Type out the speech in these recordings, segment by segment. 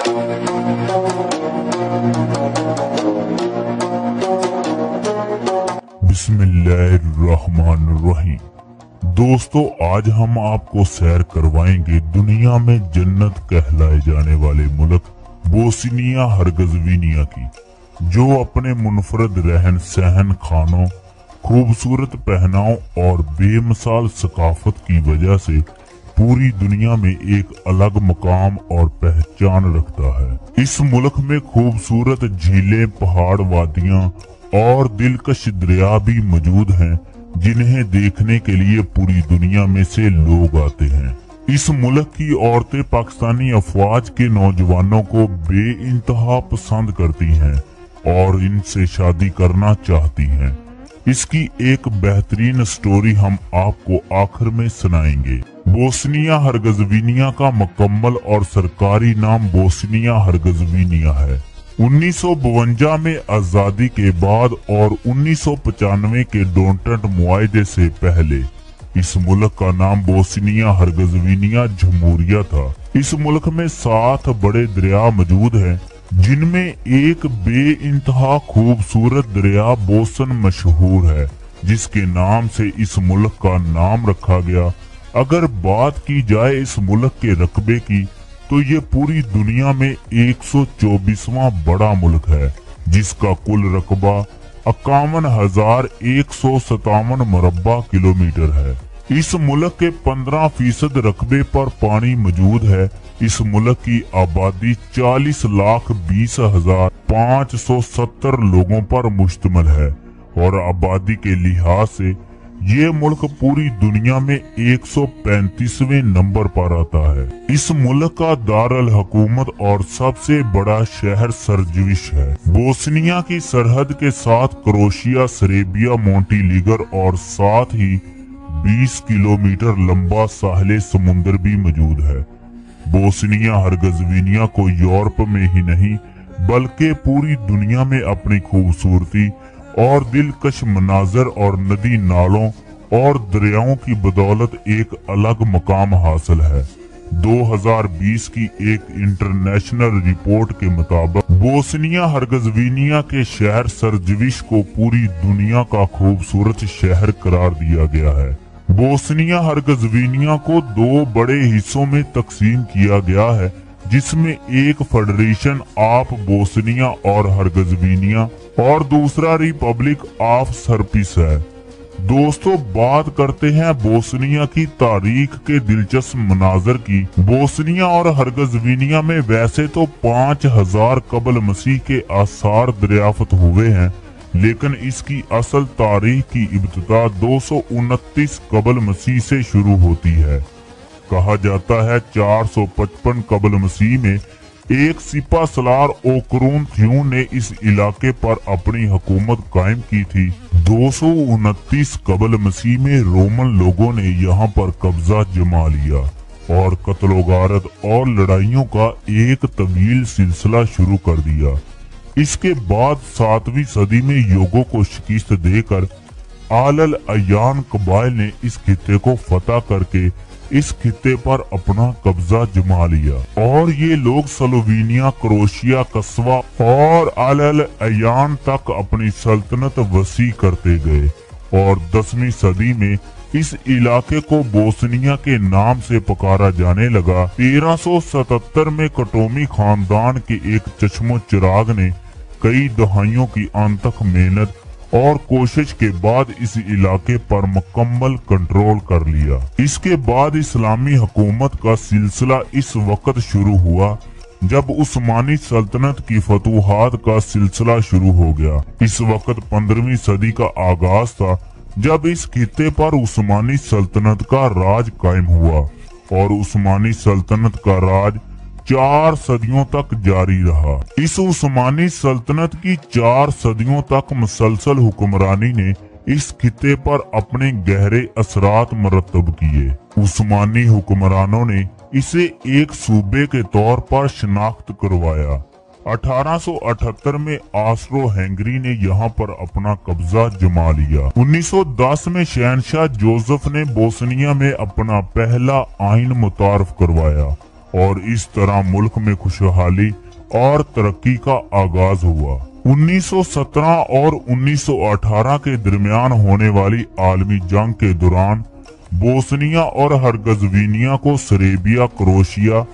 बिस्मिल्लाहिर्रहमानिर्रहीम। दोस्तों, आज हम आपको सैर करवाएंगे दुनिया में जन्नत कहलाए जाने वाले मुल्क बोस्निया हरगज़वीनिया की, जो अपने मुनफरद रहन सहन, खानों, खूबसूरत पहनाव और बेमिसाल सकाफत की वजह से पूरी दुनिया में एक अलग मकाम और पहचान रखता है। इस मुल्क में खूबसूरत झीलें, पहाड़, वादियां और दिलकश दरिया भी मौजूद हैं, जिन्हें देखने के लिए पूरी दुनिया में से लोग आते हैं। इस मुल्क की औरतें पाकिस्तानी अफवाज के नौजवानों को बेइंतहा पसंद करती हैं और इनसे शादी करना चाहती हैं। इसकी एक बेहतरीन स्टोरी हम आपको आखिर में सुनाएंगे। बोस्निया हरगज़वीनिया का मुकम्मल और सरकारी नाम बोस्निया हरगज़वीनिया है। 1952 में आजादी के बाद और 1995 के डोंटन मुआहदे से पहले इस मुल्क का नाम बोस्निया हरगज़वीनिया जमहूरिया था। इस मुल्क में 7 बड़े दरिया मौजूद हैं, जिनमें एक बेइंतहा खूबसूरत दरिया बोसन मशहूर है, जिसके नाम से इस मुल्क का नाम रखा गया। अगर बात की जाए इस मुल्क के रकबे की, तो ये पूरी दुनिया में 124वां बड़ा मुल्क है, जिसका कुल रकबा 51,157 मुरब्बा किलोमीटर है। इस मुल्क के 15% रकबे पर पानी मौजूद है। इस मुल्क की आबादी 40,20,570 लोगों पर मुश्तमिल है और आबादी के लिहाज से ये मुल्क पूरी दुनिया में 135वें नंबर पर आता है। इस मुल्क का दारुल हुकूमत और सबसे बड़ा शहर सरजविश है। बोस्निया की सरहद के साथ क्रोएशिया, सर्बिया, मोंटीलीगर और साथ ही 20 किलोमीटर लंबा साहिल समुंदर भी मौजूद है। बोस्निया हरगज़वीनिया को यूरोप में ही नहीं बल्कि पूरी दुनिया में अपनी खूबसूरती और दिलकश मनाजर और नदी नालों और दरियाओं की बदौलत एक अलग मकाम हासिल है। 2020 की एक इंटरनेशनल रिपोर्ट के मुताबिक बोस्निया हरगज़वीनिया के शहर सरजविश को पूरी दुनिया का खूबसूरत शहर करार दिया गया है। बोस्निया हरगज़वीनिया को 2 बड़े हिस्सों में तकसीम किया गया है, जिसमें एक फेडरेशन ऑफ बोस्निया और हरगज़वीनिया और दूसरा रिपब्लिक ऑफ सर्पिस है। दोस्तों, बात करते हैं बोस्निया की तारीख के दिलचस्प मनाजर की। बोस्निया और हरगज़वीनिया में वैसे तो 5000 कबल मसीह के आसार दरियाफ्त हुए हैं, लेकिन इसकी असल तारीख की इब्तिदा 229 कबल मसीह से शुरू होती है। कहा जाता है 455 कबल मसीह में एक सिपा सलार ओकरून थ्यून ने इस इलाके पर अपनी हुकूमत कायम की थी। 229 कबल मसीह में रोमन लोगों ने यहाँ पर कब्जा जमा लिया और कत्लोगारत और लड़ाइयों का एक तवील सिलसिला शुरू कर दिया। इसके बाद 7वीं सदी में योगों को शिकस्त देकर आलल अयान कबाइल ने इस खित्ते को फतह करके इस खित्ते पर अपना कब्जा जमा लिया और ये लोग स्लोवेनिया, क्रोएशिया, कस्वा और आलल अयान तक अपनी सल्तनत वसी करते गए और 10वीं सदी में इस इलाके को बोस्निया के नाम से पुकारा जाने लगा। 1377 में कटोमी खानदान के एक चश्मो चिराग ने कई दहाइयों की अनथक मेहनत और कोशिश के बाद इस इलाके पर मुकम्मल कंट्रोल कर लिया। इसके बाद इस्लामी हुकूमत का सिलसिला इस वक्त शुरू हुआ जब उस्मानी सल्तनत की फतूहात का सिलसिला शुरू हो गया। इस वक्त 15वीं सदी का आगाज था, जब इस खित्ते पर उस्मानी सल्तनत का राज कायम हुआ और उस्मानी सल्तनत का राज 4 सदियों तक जारी रहा। इस उस्मानी सल्तनत की 4 सदियों तक मुसलसल हुक्मरानी ने इस खित्ते पर अपने गहरे असरात मरतब किए। उस्मानी हुक्मरानों ने इसे एक सूबे के तौर पर शनाख्त करवाया। 1878 में ऑस्ट्रो हंगरी ने यहाँ पर अपना कब्जा जमा लिया। 1910 में शहनशाह जोसेफ ने बोस्निया में अपना पहला आइन मुतारफ करवाया और इस तरह मुल्क में खुशहाली और तरक्की का आगाज हुआ। 1917 और 1918 के दरमियान होने वाली आलमी जंग के दौरान बोस्निया और हरगज़वीनिया को सेर्बिया, क्रोएशिया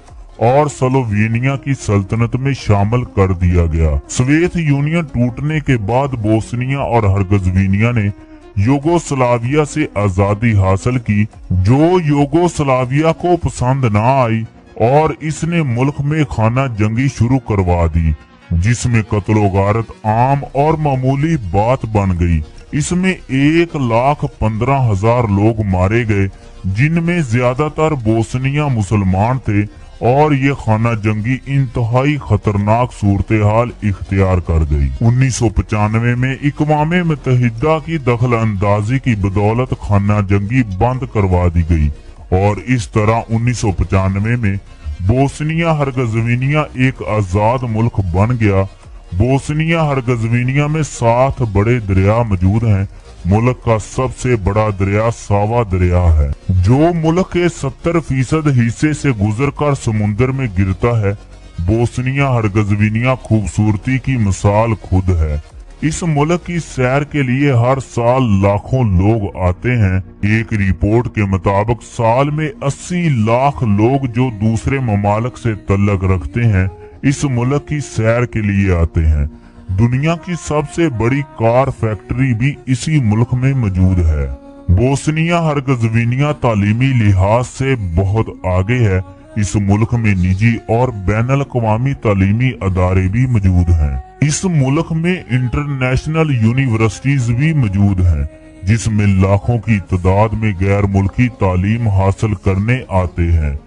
और स्लोवेनिया की सल्तनत में शामिल कर दिया गया। सोवियत यूनियन टूटने के बाद बोस्निया और हरगज़वीनिया ने यूगोस्लाविया से आजादी हासिल की, जो यूगोस्लाविया को पसंद न आई और इसने मुल्क में खाना जंगी शुरू करवा दी, जिसमें कत्लो गारत आम और मामूली बात बन गई। इसमें 1,15,000 लोग मारे गए, जिनमें ज्यादातर बोस्निया मुसलमान थे और ये खाना जंगी इंतहाई खतरनाक सूरत हाल इख्तियार कर गई। 1995 में अक़वाम मुत्तहिदा की दखल अंदाजी की बदौलत खाना जंगी बंद करवा दी गई और इस तरह 1995 में बोस्निया हरगज़वीनिया एक आजाद मुल्क बन गया। बोस्निया हरगज़वीनिया में 7 बड़े दरिया मौजूद हैं। मुल्क का सबसे बड़ा दरिया सावा दरिया है, जो मुल्क के 70% हिस्से से गुजरकर समुद्र में गिरता है। बोस्निया हरगज़वीनिया खूबसूरती की मिसाल खुद है। इस मुल्क की सैर के लिए हर साल लाखों लोग आते हैं। एक रिपोर्ट के मुताबिक साल में 80 लाख लोग जो दूसरे ममालिक से तल्लुक़ रखते हैं इस मुल्क की सैर के लिए आते हैं। दुनिया की सबसे बड़ी कार फैक्ट्री भी इसी मुल्क में मौजूद है। बोस्निया हरगज़वीनिया तालीमी लिहाज से बहुत आगे है। इस मुल्क में निजी और बैनुल-अक़वामी तालीमी अदारे भी मौजूद हैं। इस मुल्क में इंटरनेशनल यूनिवर्सिटीज भी मौजूद हैं, जिसमें लाखों की तादाद में गैर मुल्की तालीम हासिल करने आते हैं।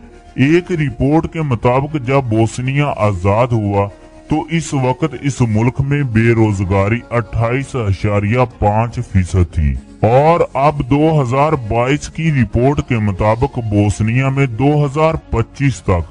एक रिपोर्ट के मुताबिक जब बोस्निया आजाद हुआ तो इस वक्त इस मुल्क में बेरोजगारी 28.5% थी और अब 2022 की रिपोर्ट के मुताबिक बोस्निया में 2025 तक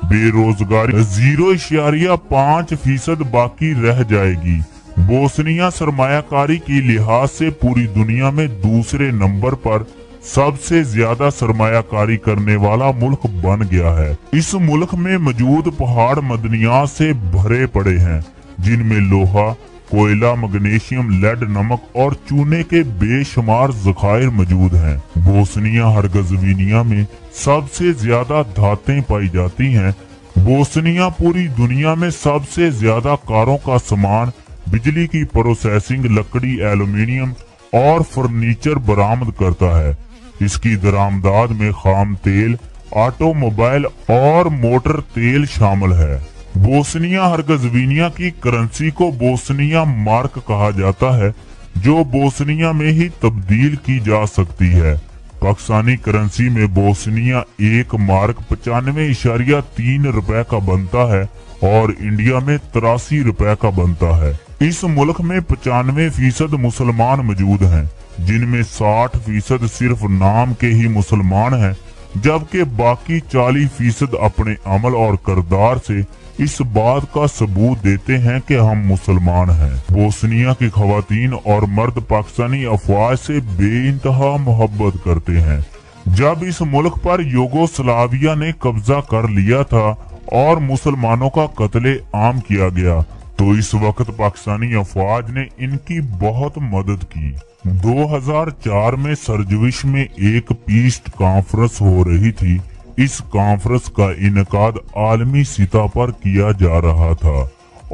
बेरोजगारी 0.5% बाकी रह जाएगी। बोस्निया सरमायाकारी की लिहाज से पूरी दुनिया में दूसरे नंबर पर सबसे ज्यादा सरमायाकारी करने वाला मुल्क बन गया है। इस मुल्क में मौजूद पहाड़ मदनियात से भरे पड़े हैं, जिनमें लोहा, कोयला, मैग्नीशियम, लेड, नमक और चूने के बेशुमार ज़खायर मौजूद हैं। बोस्निया हरगज़वीनिया में सबसे ज्यादा धातें पाई जाती हैं। बोस्निया पूरी दुनिया में सबसे ज्यादा कारों का सामान, बिजली की प्रोसेसिंग, लकड़ी, एल्यूमीनियम और फर्नीचर बरामद करता है। इसकी दरामदाद में खाम तेल, ऑटोमोबाइल और मोटर तेल शामिल है। बोस्निया हरगज़वीनिया की करेंसी को बोस्निया मार्क कहा जाता है, जो बोस्निया में ही तब्दील की जा सकती है। पाकिस्तानी करेंसी में बोस्निया 1 मार्क 95.3 रुपए का बनता है और इंडिया में 83 रुपए का बनता है। इस मुल्क में 95% मुसलमान मौजूद हैं, जिनमें 60% सिर्फ नाम के ही मुसलमान हैं, जबकि बाकी 40% अपने अमल और किरदार से इस बात का सबूत देते हैं कि हम मुसलमान हैं। बोस्निया की खवातीन और मर्द पाकिस्तानी अफवाज से बेइंतहा मोहब्बत करते हैं। जब इस मुल्क पर यूगोस्लाविया ने कब्जा कर लिया था और मुसलमानों का कत्ले आम किया गया, तो इस वक्त पाकिस्तानी अफवाज ने इनकी बहुत मदद की। 2004 में सरजविश में एक पीस कॉन्फ्रेंस हो रही थी। इस कॉन्फ्रेंस का इनकाद आलमी सतह पर किया जा रहा था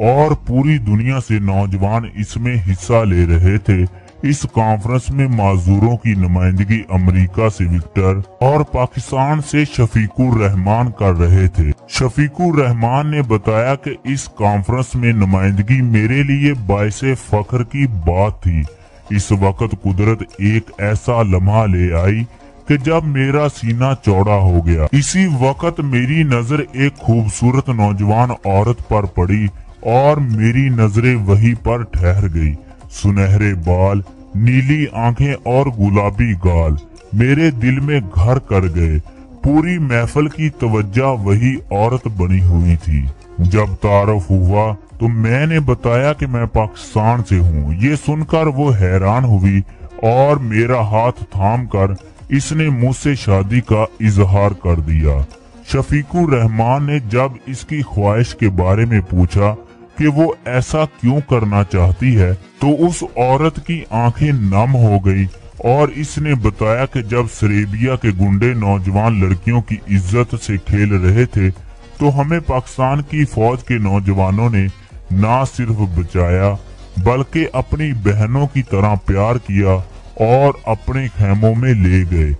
और पूरी दुनिया से नौजवान इसमें हिस्सा ले रहे थे। इस कॉन्फ्रेंस में माजूरों की नुमाइंदगी अमेरिका से विक्टर और पाकिस्तान से शफीकुर रहमान कर रहे थे। शफीकुर रहमान ने बताया कि इस कॉन्फ्रेंस में नुमाइंदगी मेरे लिए बाइसे फख्र की बात थी। इस वक्त कुदरत एक ऐसा लम्हा ले आई कि जब मेरा सीना चौड़ा हो गया। इसी वक्त मेरी नजर एक खूबसूरत नौजवान औरत पर पड़ी और मेरी नजरें वहीं पर ठहर गई। सुनहरे बाल, नीली आंखें और गुलाबी गाल मेरे दिल में घर कर गए। पूरी महफिल की तवज्जो वही औरत बनी हुई थी। जब तारुफ हुआ तो मैंने बताया कि मैं पाकिस्तान से हूँ। ये सुनकर वो हैरान हुई और मेरा हाथ थाम कर इसने मुझसे शादी का इजहार कर दिया। शफीकुर रहमान ने जब इसकी ख्वाहिश के बारे में पूछा कि वो ऐसा क्यों करना चाहती है, तो उस औरत की आंखें नम हो गई और इसने बताया कि जब सरेबिया के गुंडे नौजवान लड़कियों की इज्जत से खेल रहे थे तो हमें पाकिस्तान की फौज के नौजवानों ने ना सिर्फ बचाया बल्कि अपनी बहनों की तरह प्यार किया और अपने खेमों में ले गए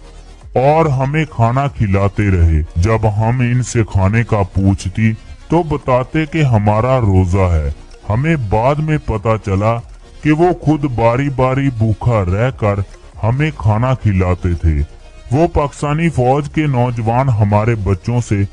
और हमें खाना खिलाते रहे। जब हम इनसे खाने का पूछती तो बताते कि हमारा रोजा है। हमें बाद में पता चला कि वो खुद बारी बारी भूखा रहकर हमें खाना खिलाते थे। वो पाकिस्तानी फौज के नौजवान हमारे बच्चों से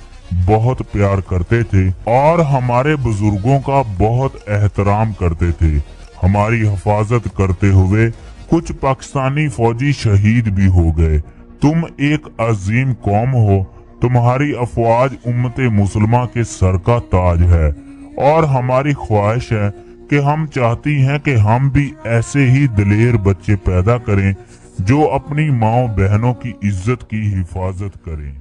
बहुत प्यार करते थे और हमारे बुजुर्गों का बहुत एहतराम करते थे। हमारी हिफाजत करते हुए कुछ पाकिस्तानी फौजी शहीद भी हो गए। तुम एक अजीम कौम हो, तुम्हारी अफवाज उम्मते मुसलमान के सर का ताज है और हमारी ख्वाहिश है कि हम चाहती हैं कि हम भी ऐसे ही दिलेर बच्चे पैदा करें जो अपनी माओ बहनों की इज्जत की हिफाजत करें।